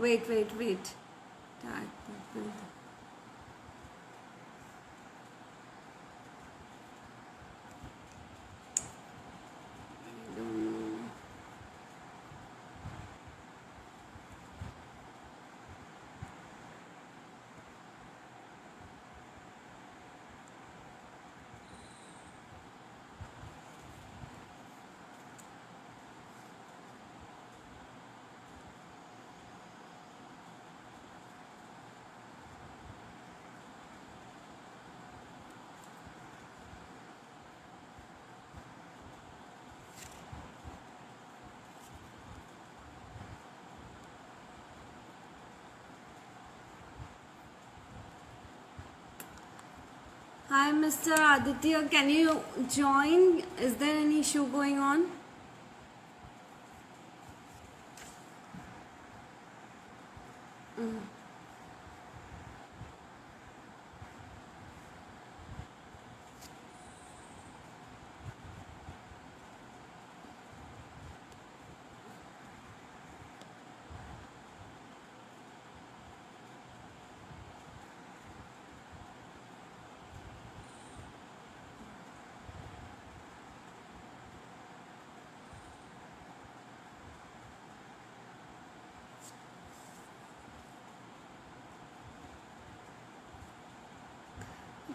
wait. Tag people. I don't know. Hi, Mr. Aditya. Can you join? Is there any issue going on?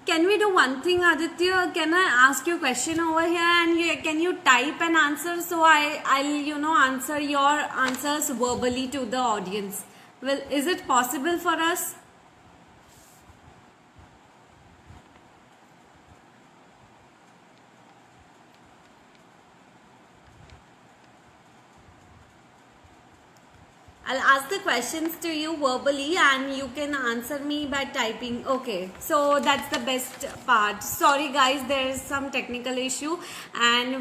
Can we do one thing, Aditya? Can I ask you a question over here and can you type an answer so I'll answer your answers verbally to the audience? Well, is it possible for us? I'll ask the questions to you verbally and you can answer me by typing. Okay, so that's the best part. Sorry guys, there is some technical issue and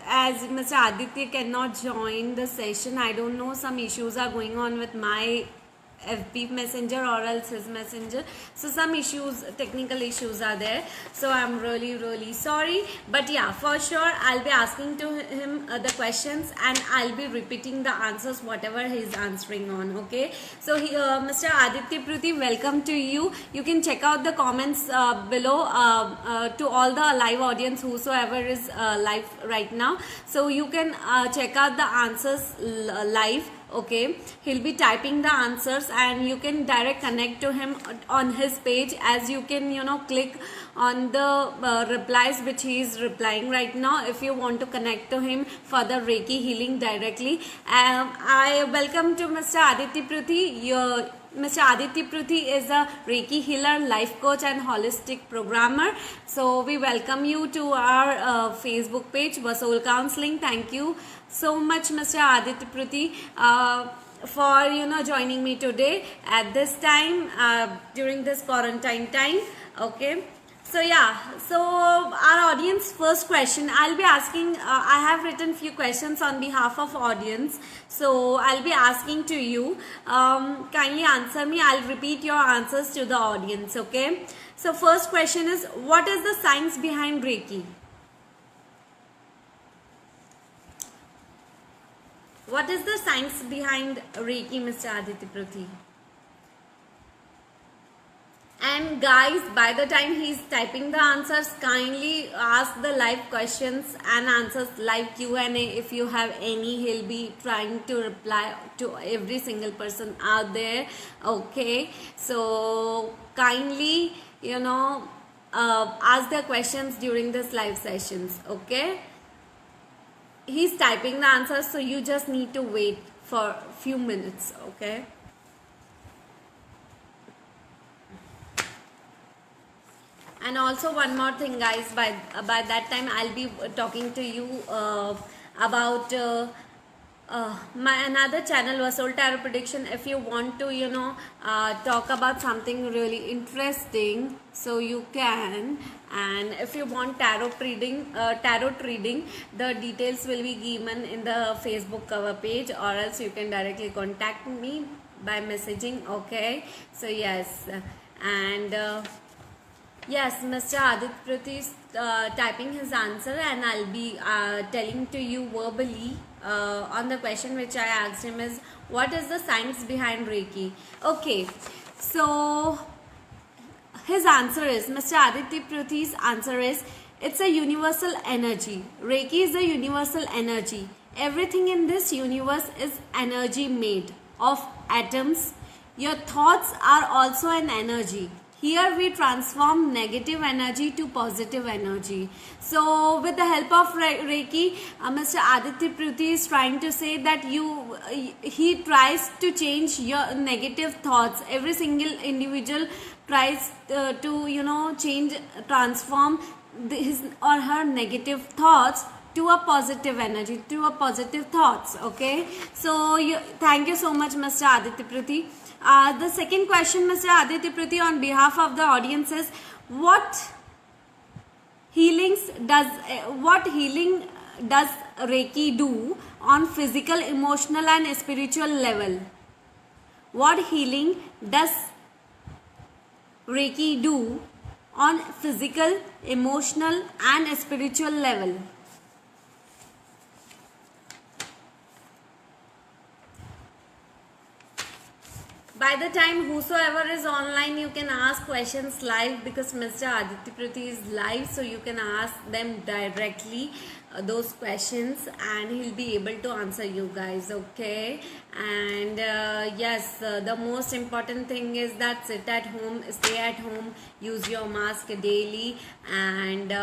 as Mr. Aditya cannot join the session, I don't know, some issues are going on with my FB messenger or else his messenger, so some issues, technical issues are there, so I'm really sorry, but yeah, for sure I'll be asking to him the questions and I'll be repeating the answers whatever he's answering on. Okay, so Mr. Aditya Pruthi, welcome to you. You can check out the comments below to all the live audience whosoever is live right now, so you can check out the answers live. Okay, he'll be typing the answers and you can direct connect to him on his page, as you can click on the replies which he is replying right now if you want to connect to him for the Reiki healing directly. I welcome to Mr. Aditya Pruthi. Mr. Aditya Pruthi is a Reiki healer, life coach and holistic programmer. So we welcome you to our Facebook page, Vasoul Counseling. Thank you so much, Mr. Aditya Pruthi, for joining me today at this time during this quarantine time. Okay. So yeah, so our audience first question, I'll be asking, I have written few questions on behalf of audience. So I'll be asking to you, kindly answer me, I'll repeat your answers to the audience, okay? So first question is, what is the science behind Reiki? What is the science behind Reiki, Mr. Aditya Pruthi? And guys, by the time he's typing the answers, kindly ask the live questions and answers, live Q&A. If you have any, he'll be trying to reply to every single person out there. Okay, so kindly ask the questions during this live sessions. Okay, he's typing the answers, so you just need to wait for a few minutes. Okay. And also one more thing guys, by that time I'll be talking to you about my another channel, Vasoul Tarot Prediction. If you want to talk about something really interesting, so you can. And if you want tarot reading, the details will be given in the Facebook cover page, or else you can directly contact me by messaging. Okay, so yes, and Yes, Mr. Adit Prathi is typing his answer, and I'll be telling to you verbally on the question which I asked him is, what is the science behind Reiki? Okay, so his answer is, Mr. Aditya Prathi's answer is, it's a universal energy. Reiki is a universal energy. Everything in this universe is energy made of atoms. Your thoughts are also an energy. Here we transform negative energy to positive energy. So with the help of Reiki, Mr. Aditya Pruthi is trying to say that he tries to change your negative thoughts. Every single individual tries to transform his or her negative thoughts to a positive energy, to a positive thoughts. Okay, so thank you so much, Mr. Aditya Pruthi. The second question, Mr. Aditya Pruthi, on behalf of the audience is, what healing does Reiki do on physical, emotional and spiritual level? What healing does Reiki do on physical, emotional and spiritual level? By the time whosoever is online, you can ask questions live, because Mr. Aditya Pruthi is live, so you can ask them directly those questions, and he'll be able to answer you guys. Okay, and yes, the most important thing is that sit at home, stay at home, use your mask daily, and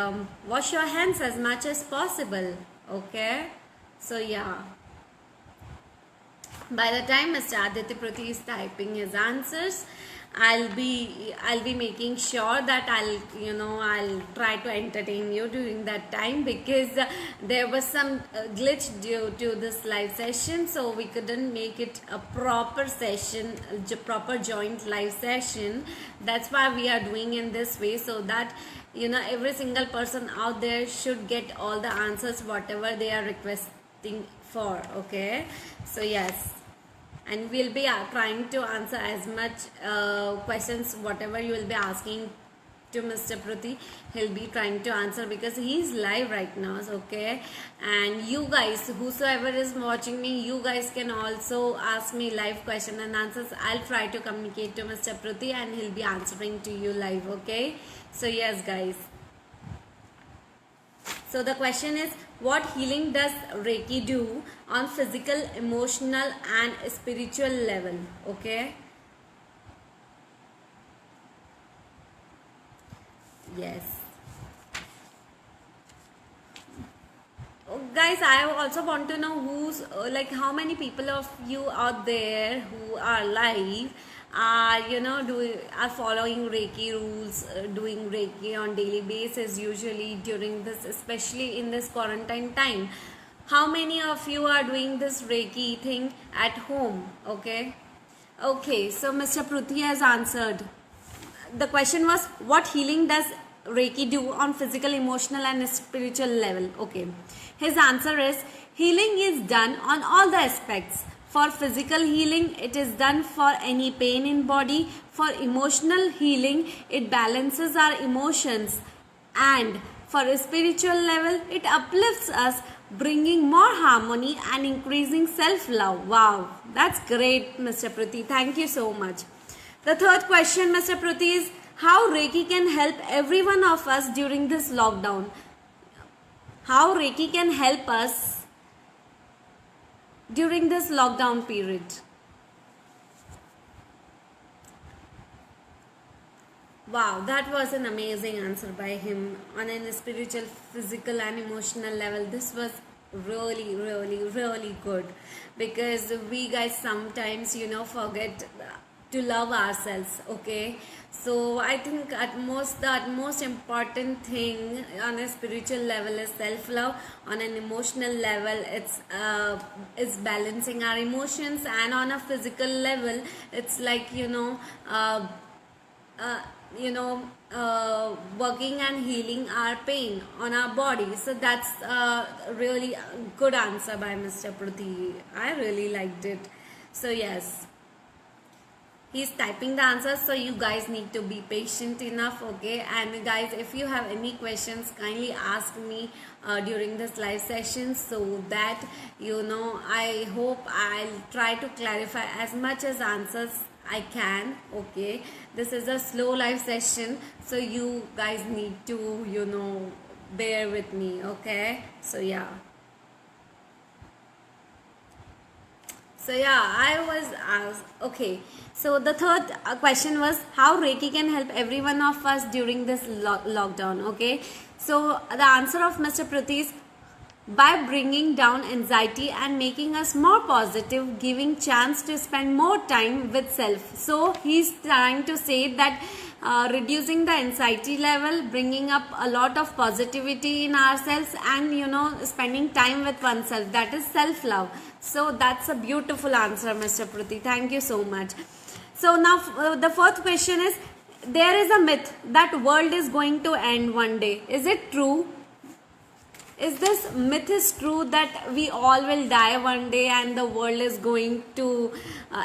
wash your hands as much as possible. Okay, so yeah. By the time Mr. Aditya Pruthi is typing his answers, I'll be making sure that I'll try to entertain you during that time, because there was some glitch due to this live session, so we couldn't make it a proper session, proper joint live session. That's why we are doing in this way, so that every single person out there should get all the answers whatever they are requesting for. Okay, so yes, and we'll be trying to answer as much questions whatever you will be asking to Mr. Pruthi. He'll be trying to answer, because he's live right now. Okay, and you guys, whosoever is watching me, you guys can also ask me live question and answers. I'll try to communicate to Mr. Pruthi, and he'll be answering to you live. Okay, so yes guys, so the question is, what healing does Reiki do on physical, emotional and spiritual level? Okay, yes. Oh, guys, I also want to know who's how many people of you out there who are live are are following Reiki rules, doing Reiki on daily basis, usually during this, especially in this quarantine time. How many of you are doing this Reiki thing at home? Okay, so Mr. Pruthi has answered. The question was, what healing does Reiki do on physical, emotional and spiritual level? Okay, his answer is, healing is done on all the aspects. For physical healing, it is done for any pain in body. For emotional healing, it balances our emotions. And for a spiritual level, it uplifts us, bringing more harmony and increasing self-love. Wow, that's great, Mr. Pruthi. Thank you so much. The third question, Mr. Pruthi, is how Reiki can help every one of us during this lockdown. How Reiki can help us during this lockdown period. Wow, that was an amazing answer by him on a spiritual, physical and emotional level. This was really, really, really good, because we guys sometimes forget to love ourselves. Okay, so I think the utmost important thing on a spiritual level is self-love. On an emotional level, it's balancing our emotions, and on a physical level, it's working and healing our pain on our body. So that's a really good answer by Mr. Pruthi. I really liked it. So yes. He's typing the answers, so you guys need to be patient enough. Okay, and guys, if you have any questions, kindly ask me during this live session, so that I hope I'll try to clarify as much as answers I can. Okay, this is a slow live session, so you guys need to bear with me. Okay, so yeah. So yeah, I was asked. Okay, so the third question was how Reiki can help every one of us during this lockdown. Okay, so the answer of Mr. Pruthi is by bringing down anxiety and making us more positive, giving chance to spend more time with self. So he's trying to say that reducing the anxiety level, bringing up a lot of positivity in ourselves, and spending time with oneself, that is self love. So that's a beautiful answer, Mr. Pruthi. Thank you so much. So now the fourth question is, there is a myth that world is going to end one day. Is it true? Is this myth is true that we all will die one day and the world is going to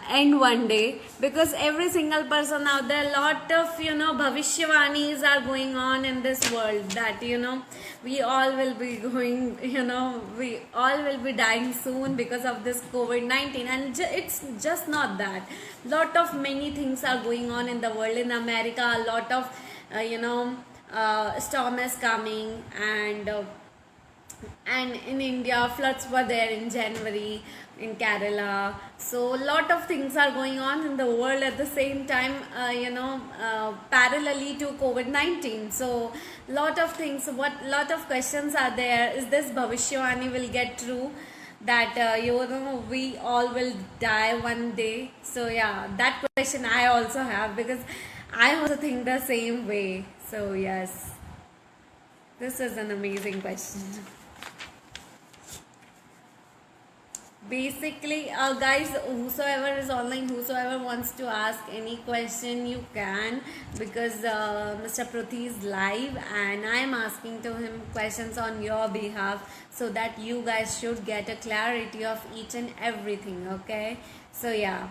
end one day? Because every single person out there, lot of bhavishyawanis are going on in this world, that we all will be going, we all will be dying soon because of this COVID-19. And it's just not that. Lot of many things are going on in the world. In America, a lot of storm is coming, and in India floods were there in January in Kerala. So a lot of things are going on in the world at the same time, parallelly to COVID-19. So lot of things, lot of questions are there. Is this bhavishyavani will get true, that we all will die one day? So yeah, that question I also have, because I also think the same way. So yes, this is an amazing question. Basically, guys, whosoever is online, whosoever wants to ask any question, you can, because Mr. Pruthi is live and I am asking to him questions on your behalf, so that you guys should get a clarity of each and everything. Okay, so yeah.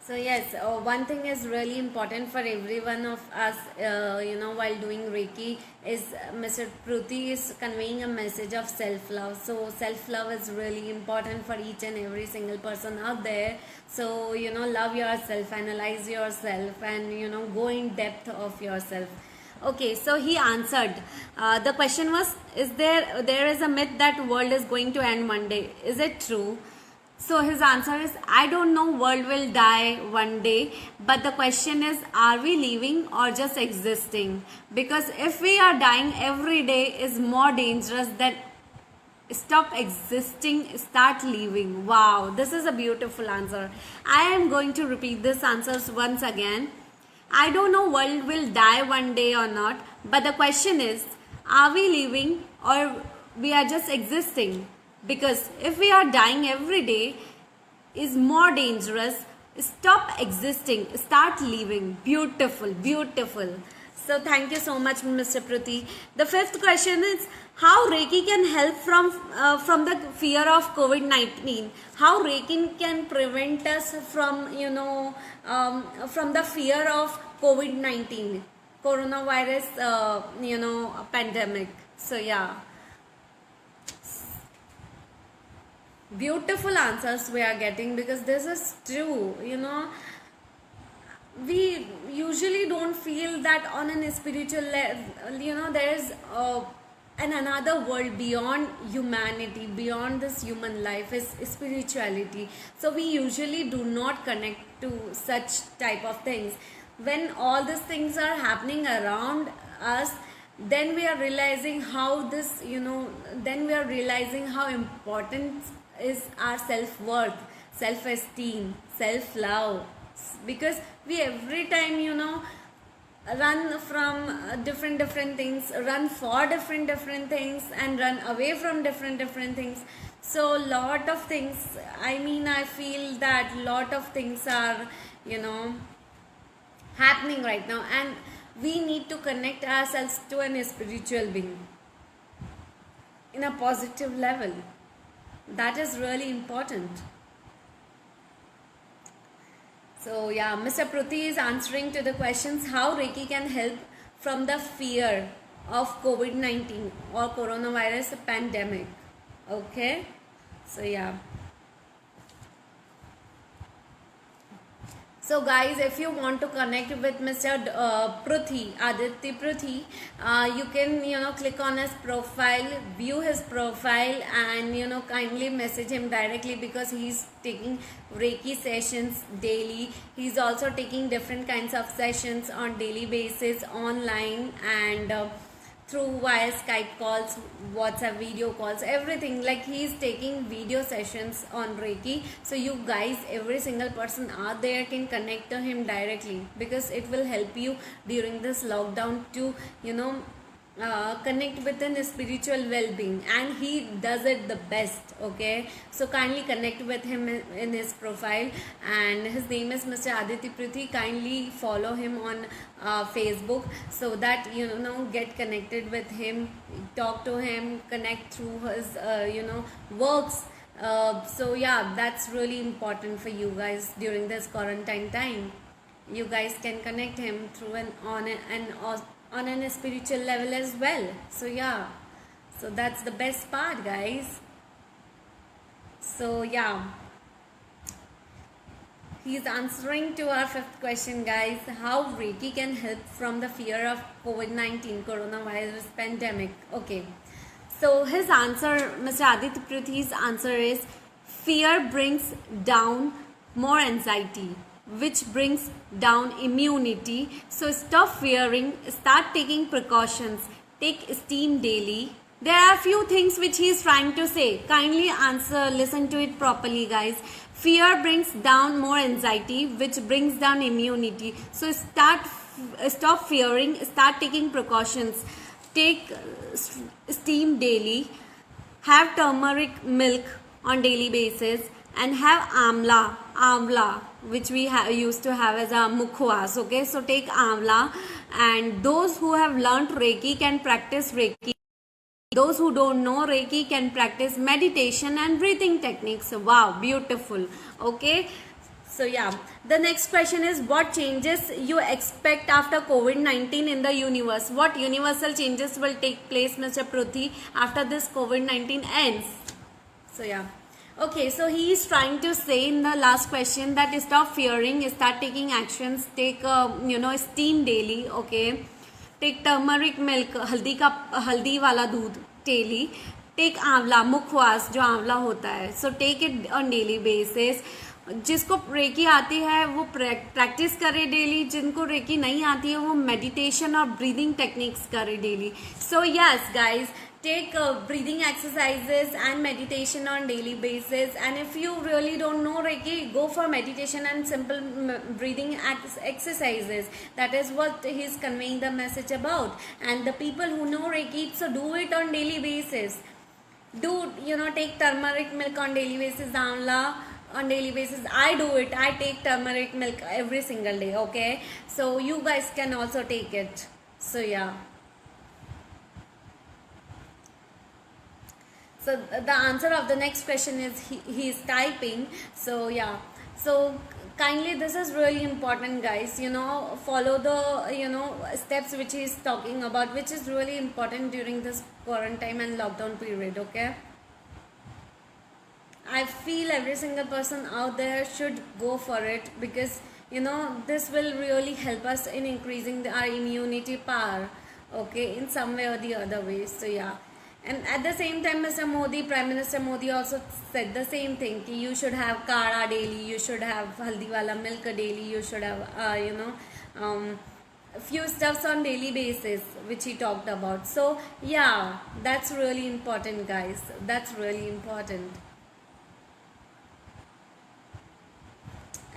So yes, one thing is really important for every one of us, while doing Reiki, is Mr. Pruthi is conveying a message of self-love. So self-love is really important for each and every single person out there. So, love yourself, analyze yourself, and, go in depth of yourself. Okay, so he answered. The question was, there is a myth that world is going to end one day. Is it true? So his answer is, I don't know world will die one day, but the question is, are we living or just existing? Because if we are dying every day is more dangerous than stop existing, start living. Wow, this is a beautiful answer. I am going to repeat this answers once again. I don't know world will die one day or not, but the question is, are we living or we are just existing? Because if we are dying every day is more dangerous, stop existing, start living. Beautiful, beautiful. So thank you so much, Mr. Pruthi. The fifth question is, how Reiki can help from the fear of COVID-19? How Reiki can prevent us from from the fear of COVID-19, coronavirus, pandemic. So yeah. Beautiful answers we are getting, because this is true. We usually don't feel that on an spiritual level, there is another world beyond humanity, beyond this human life is spirituality. So we usually do not connect to such type of things. When all these things are happening around us, then we are realizing how this, then we are realizing how important is our self-worth, self-esteem, self-love. Because we every time, run from different things, run for different things, and run away from different things. So lot of things, I feel that lot of things are, happening right now. And We need to connect ourselves to an spiritual being in a positive level. That is really important. So yeah, Mr. Pruthi is answering to the questions how Reiki can help from the fear of COVID-19 or coronavirus pandemic. Okay, so yeah. So guys, if you want to connect with Mr. Pruthi, Aditya Pruthi, you can click on his profile, view his profile, and kindly message him directly, because he's taking Reiki sessions daily. He's also taking different kinds of sessions on daily basis online, and through via Skype calls, WhatsApp video calls, everything. Like, he's taking video sessions on Reiki. So you guys, every single person out there can connect to him directly, because it will help you during this lockdown to connect with a spiritual well-being, and he does it the best. Okay, so kindly connect with him in his profile, and his name is Mr. Aditya Pruthi. Kindly follow him on Facebook, so that get connected with him, talk to him, connect through his works. So yeah, that's really important for you guys during this quarantine time. You guys can connect him through on a spiritual level as well. So yeah, so that's the best part, guys. So yeah, he's answering to our fifth question, guys, how Reiki can help from the fear of COVID-19 coronavirus pandemic. Okay, so his answer, Mr. Aditya Pruthi's answer is, fear brings down more anxiety, which brings down immunity. So stop fearing, start taking precautions, take steam daily. There are a few things which he is trying to say. Kindly answer, listen to it properly, guys. Fear brings down more anxiety, which brings down immunity. So stop fearing, start taking precautions, take steam daily, have turmeric milk on daily basis, and have amla, which we used to have as a mukhwas. Okay, so take amla, and those who have learnt Reiki can practice Reiki. Those who don't know Reiki can practice meditation and breathing techniques. Wow, beautiful. Okay, so yeah, the next question is, what changes you expect after COVID-19 in the universe? What universal changes will take place, Mr. Pruthi, after this COVID-19 ends? So yeah. Okay, so he is trying to say in the last question that stop fearing, start taking actions, take steam daily. Okay, take turmeric milk, haldi wala दूध daily, take आंवला, मुखवास जो आंवला होता है, so take it on daily basis. जिसको recce आती है वो प्रैक्टिस करे डेली, जिनको रेकी नहीं आती है वो मेडिटेशन और ब्रीदिंग टेक्निक्स करे daily. So yes guys, take breathing exercises and meditation on daily basis, and if you really don't know Reiki, go for meditation and simple breathing exercises. That is what he's conveying the message about. And the people who know Reiki, so do it on daily basis. Do take turmeric milk on daily basis, amla on daily basis. I do it. I take turmeric milk every single day. Okay, so you guys can also take it. So yeah. So the answer of the next question is he is typing. So yeah, so kindly, this is really important, guys. Follow the steps which he is talking about, which is really important during this quarantine and lockdown period. Okay, I feel every single person out there should go for it, because this will really help us in increasing our immunity power. Okay, in some way or the other way. So yeah. And at the same time, Prime Minister Modi also said the same thing. You should have kara daily, you should have haldi wala milk daily, you should have, few stuffs on daily basis, which he talked about. So yeah, that's really important, guys. That's really important.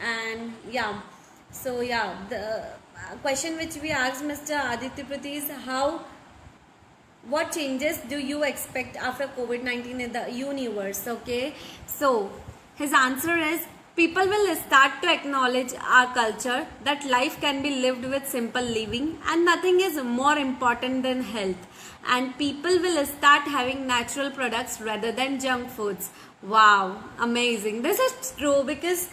And yeah, so yeah, the question which we asked Mr. Aditya Pruthi is, what changes do you expect after COVID-19 in the universe? Okay, so his answer is, People will start to acknowledge our culture that life can be lived with simple living and nothing is more important than health. And people will start having natural products rather than junk foods. Wow, amazing. This is true because,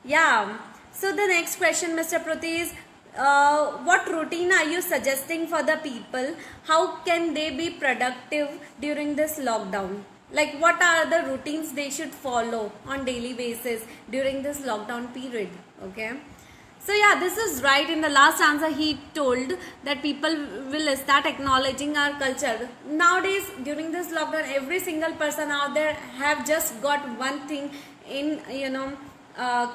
yeah. So the next question, Mr. Pruthi, is what routine are you suggesting for the people? How can they be productive during this lockdown? Like what are the routines they should follow on daily basis during this lockdown period? Okay. So yeah, this is right. In the last answer, he told that people will start acknowledging our culture. Nowadays, during this lockdown, every single person out there have just got one thing in,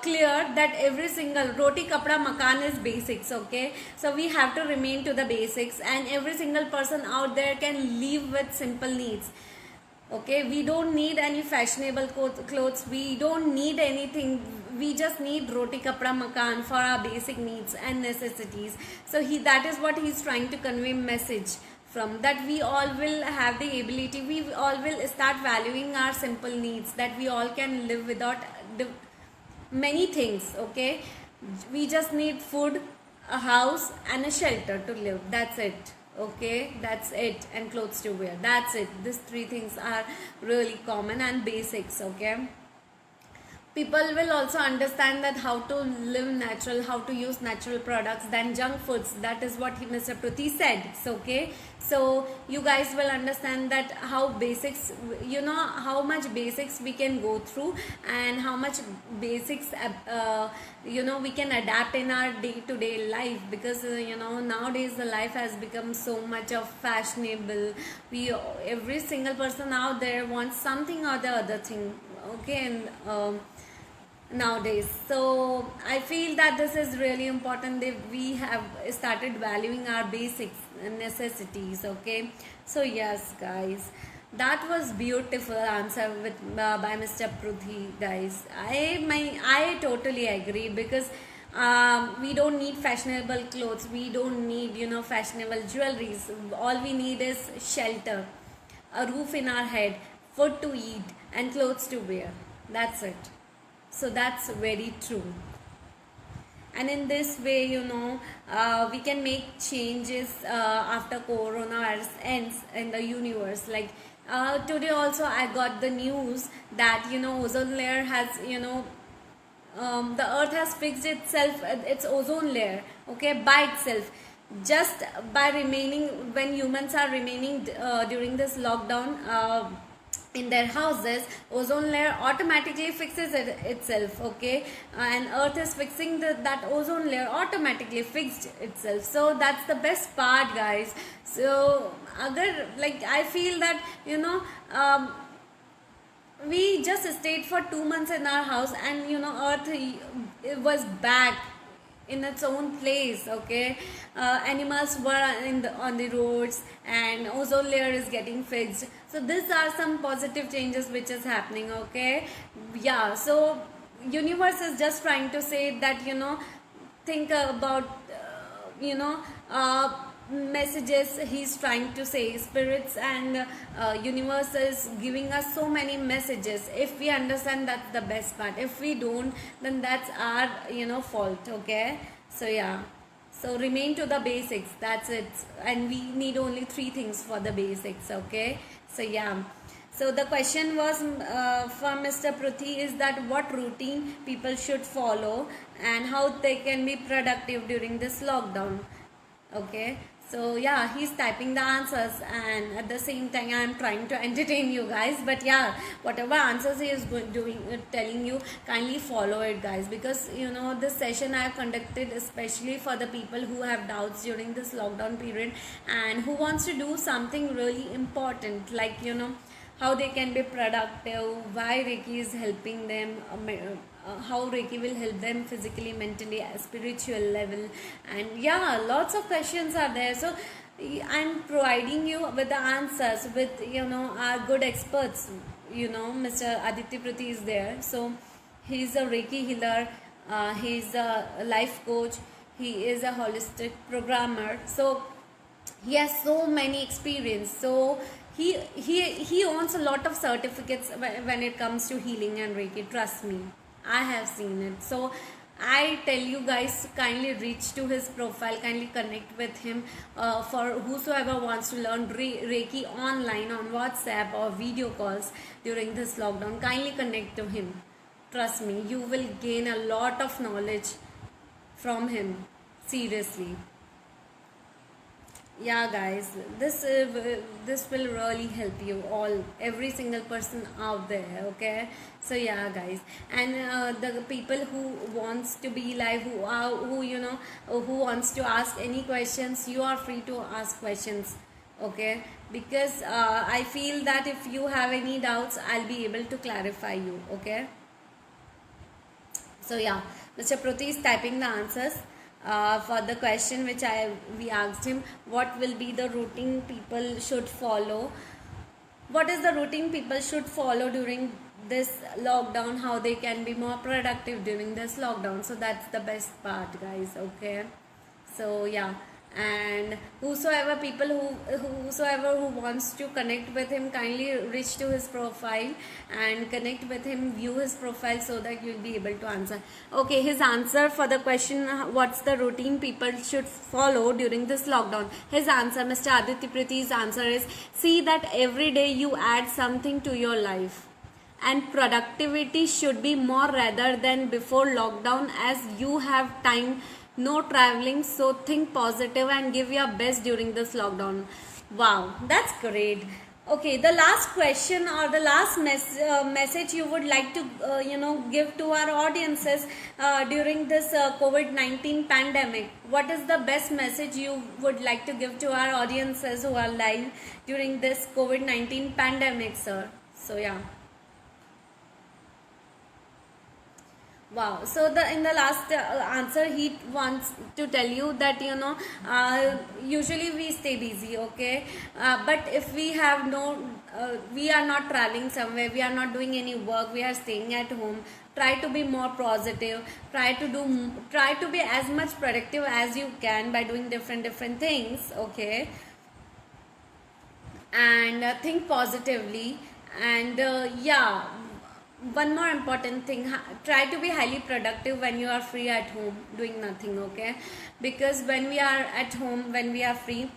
clear, that every single roti kapda makan is basics. Okay, so we have to remain to the basics, and every single person out there can live with simple needs. Okay, we don't need any fashionable clothes, we don't need anything, we just need roti kapda makan for our basic needs and necessities. So that is what he's trying to convey message from, that we all will have the ability, we all will start valuing our simple needs, that we all can live without many things. Okay, we just need food, a house and a shelter to live, that's it. Okay, that's it, and clothes to wear, that's it. These three things are really common and basics. Okay, people will also understand that how to live natural, how to use natural products than junk foods. That is what Mr. Pruthi said. So, okay, so you guys will understand that how basics, how much basics we can go through and how much basics we can adapt in our day-to-day life, because nowadays the life has become so much of fashionable. Every single person out there wants something or the other thing. Okay, and nowadays, so I feel that this is really important, that we have started valuing our basic necessities. Okay, so yes guys, that was beautiful answer with by Mr. Pruthi, guys. I totally agree, because we don't need fashionable clothes, we don't need fashionable jewelries. All we need is shelter, a roof in our head, food to eat and clothes to wear, that's it. So that's very true. And in this way, we can make changes after coronavirus ends in the universe. Like today also I got the news that ozone layer has the earth has fixed itself, its ozone layer, okay, by itself, just by remaining, when humans are remaining during this lockdown in their houses, ozone layer automatically fixes itself. Okay, and earth is fixing that ozone layer automatically fixed itself. So that's the best part, guys. So agar, like, I feel that we just stayed for 2 months in our house, and earth, it was back in its own place. Okay, animals were on the roads, and ozone layer is getting fixed. So these are some positive changes which is happening. Okay, yeah, so universe is just trying to say that think about messages he's trying to say. Spirits and universe is giving us so many messages. If we understand, that's the best part. If we don't, then that's our fault. Okay, so yeah, so remain to the basics, that's it. And we need only 3 things for the basics. Okay, so yeah, so the question was from Mr. Pruthi is that what routine people should follow and how they can be productive during this lockdown. Okay, so yeah, he's typing the answers, and at the same time I'm trying to entertain you guys. But yeah, whatever answers he is telling you, kindly follow it, guys, because this session I have conducted especially for the people who have doubts during this lockdown period and who wants to do something really important, like how they can be productive, why Reiki is helping them, how Reiki will help them physically, mentally, spiritual level, and yeah, lots of questions are there. So I'm providing you with the answers with our good experts. Mr. Aditya Pruthi is there, so he's a Reiki healer, he's a life coach, he is a holistic programmer, so he has so many experience. So he owns a lot of certificates when it comes to healing and Reiki, trust me. I have seen it. So I tell you guys, kindly reach to his profile, kindly connect with him. For whosoever wants to learn Reiki online on WhatsApp or video calls during this lockdown, kindly connect to him. Trust me, you will gain a lot of knowledge from him. Seriously. Yeah, guys, this will really help you all, every single person out there. Okay, so yeah, guys, and the people who wants to be live, who who wants to ask any questions, you are free to ask questions. Okay, because I feel that if you have any doubts, I'll be able to clarify you. Okay, so yeah, Mr. Pruthi is typing the answers for the question which we asked him. What will be the routine people should follow? What is the routine people should follow during this lockdown? How they can be more productive during this lockdown? So that's the best part, guys. Okay. So yeah, and whosoever who wants to connect with him, kindly reach to his profile and connect with him, view his profile, so that you'll be able to answer. Okay, his answer for the question, what's the routine people should follow during this lockdown? His answer, Mr. Aditya Prithi's answer is, see that every day you add something to your life, and productivity should be more rather than before lockdown, as you have time, no traveling, so think positive and give your best during this lockdown. Wow, that's great. Okay, the last question or the last message you would like to give to our audiences during this COVID-19 pandemic. What is the best message you would like to give to our audiences who are live during this COVID-19 pandemic, sir? So yeah. Wow. So in the last answer, he wants to tell you that usually we stay busy, okay, but if we have we are not traveling somewhere, we are not doing any work, we are staying at home. Try to be more positive. Try to be as much productive as you can by doing different things, okay, and think positively. And yeah, one more important thing, try to be highly productive when you are free at home doing nothing, okay, because when we are at home, when we are free,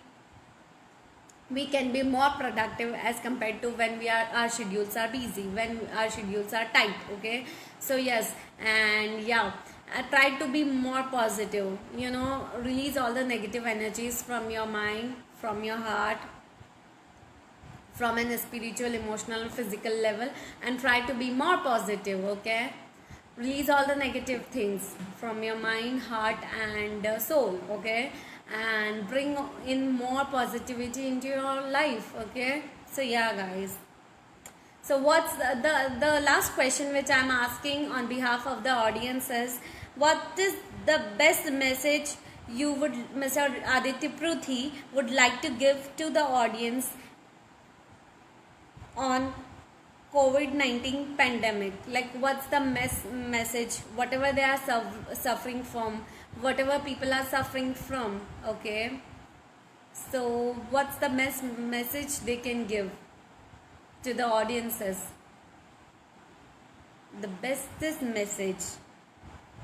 we can be more productive as compared to when our schedules are busy, when our schedules are tight. Okay, so yes, and yeah, try to be more positive, release all the negative energies from your mind, from your heart, from an spiritual, emotional, physical level, and try to be more positive. Okay, release all the negative things from your mind, heart, and soul. Okay, and bring in more positivity into your life. Okay, so yeah, guys, so what's the last question which I'm asking on behalf of the audience is, what is the best message you would, Mr. Aditya Pruthi, would like to give to the audience on COVID-19 pandemic? Like, what's the message, whatever they are suffering from, whatever people are suffering from, okay, so what's the message they can give to the audiences? The bestest message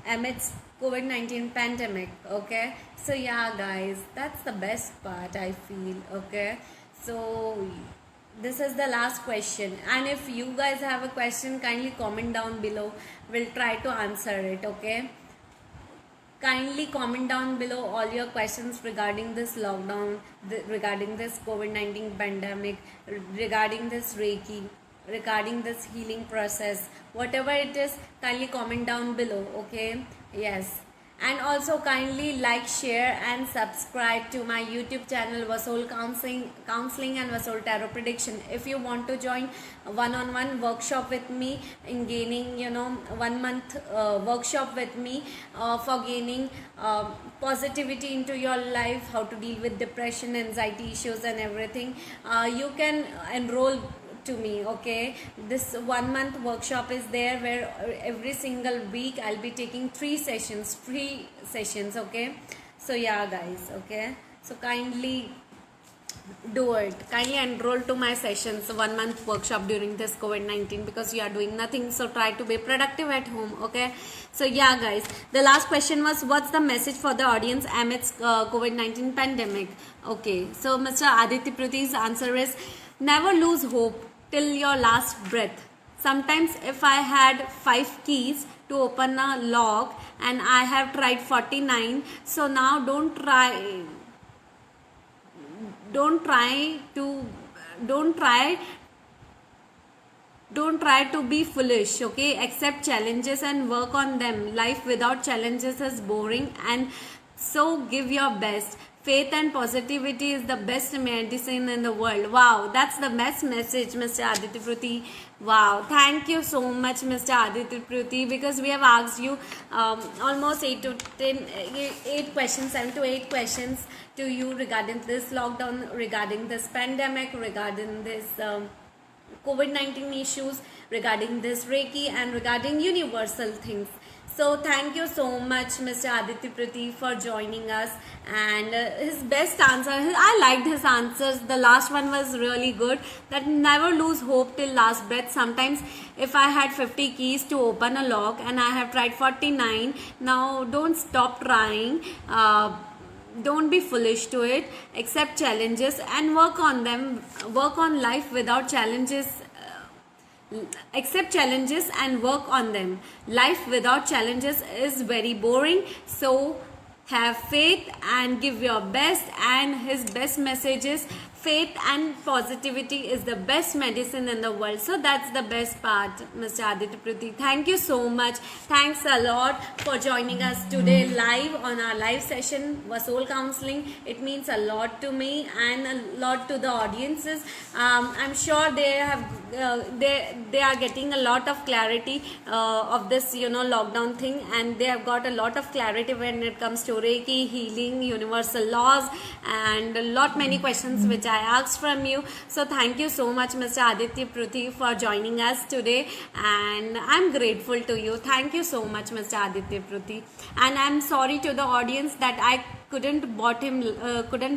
amidst COVID-19 pandemic. Okay, so yeah, guys, that's the best part, I feel. Okay, so this is the last question, and if you guys have a question, kindly comment down below. We'll try to answer it. Okay, kindly comment down below all your questions regarding this lockdown, regarding this COVID-19 pandemic, regarding this Reiki, regarding this healing process, whatever it is, kindly comment down below. Okay, yes, and also kindly like, share, and subscribe to my YouTube channel, Vasoul Counseling and Vasoul Tarot Prediction. If you want to join one-on-one workshop with me in gaining 1 month workshop with me for gaining positivity into your life, how to deal with depression, anxiety issues, and everything, you can enroll to me. Okay, this 1 month workshop is there, where every single week I'll be taking 3 sessions, free sessions. Okay, so yeah, guys. Okay, so kindly Do it. Kindly enroll to my sessions, 1 month workshop during this COVID-19, because you are doing nothing. So try to be productive at home. Okay. So yeah, guys, the last question was, what's the message for the audience amidst COVID-19 pandemic? Okay. So Mr. Aditya Pruti's answer is, never lose hope till your last breath. Sometimes if I had 5 keys to open a lock and I have tried 49, so now don't try to don't try don't try to be foolish. Okay, accept challenges and work on them. Life without challenges is boring, and so give your best. Faith and positivity is the best medicine in the world. Wow, that's the best message, Mr. Aditya Pruthi. Wow, thank you so much, Mr. Aditya Pruthi, because we have asked you almost 8 questions, 7 to 8 questions to you regarding this lockdown, regarding this pandemic, regarding this COVID-19 issues, regarding this Reiki, and regarding universal things. So thank you so much, Mr. Aditya Pruthi, for joining us. And his best answer, I liked his answers. The last one was really good. That never lose hope till last breath. Sometimes if I had 50 keys to open a lock and I have tried 49, now don't stop trying. Don't be foolish to it. Accept challenges and work on them. Work on life without challenges. Accept challenges and work on them. Life without challenges is very boring. So have faith and give your best. And his best message is, faith and positivity is the best medicine in the world. So that's the best part, Mr. Aditya Pruthi. Thank you so much. Thanks a lot for joining us today live on our live session for soul counseling. It means a lot to me and a lot to the audiences. I'm sure they have they are getting a lot of clarity of this lockdown thing, and they have got a lot of clarity when it comes to Reiki, healing, universal laws, and a lot many questions which I asked from you. So thank you so much, Mr. Aditya Pruthi, for joining us today, and I'm grateful to you. Thank you so much, Mr. Aditya Pruthi. And I'm sorry to the audience that I couldn't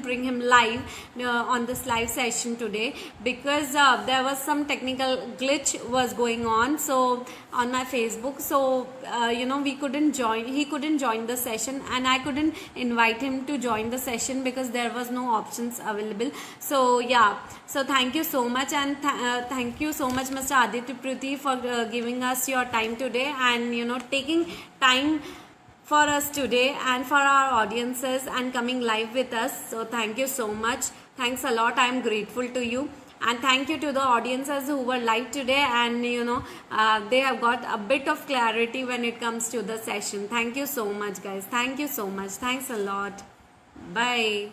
bring him live on this live session today, because there was some technical glitch was going on so on my Facebook. So he couldn't join the session, and I couldn't invite him to join the session because there was no options available. So yeah, so thank you so much, and thank you so much, Mr. Aditya Pruthi, for giving us your time today, and taking time for us today and for our audiences and coming live with us. So thank you so much. Thanks a lot. I am grateful to you. And thank you to the audiences who were live today, and they have got a bit of clarity when it comes to the session. Thank you so much, guys. Thank you so much. Thanks a lot. Bye.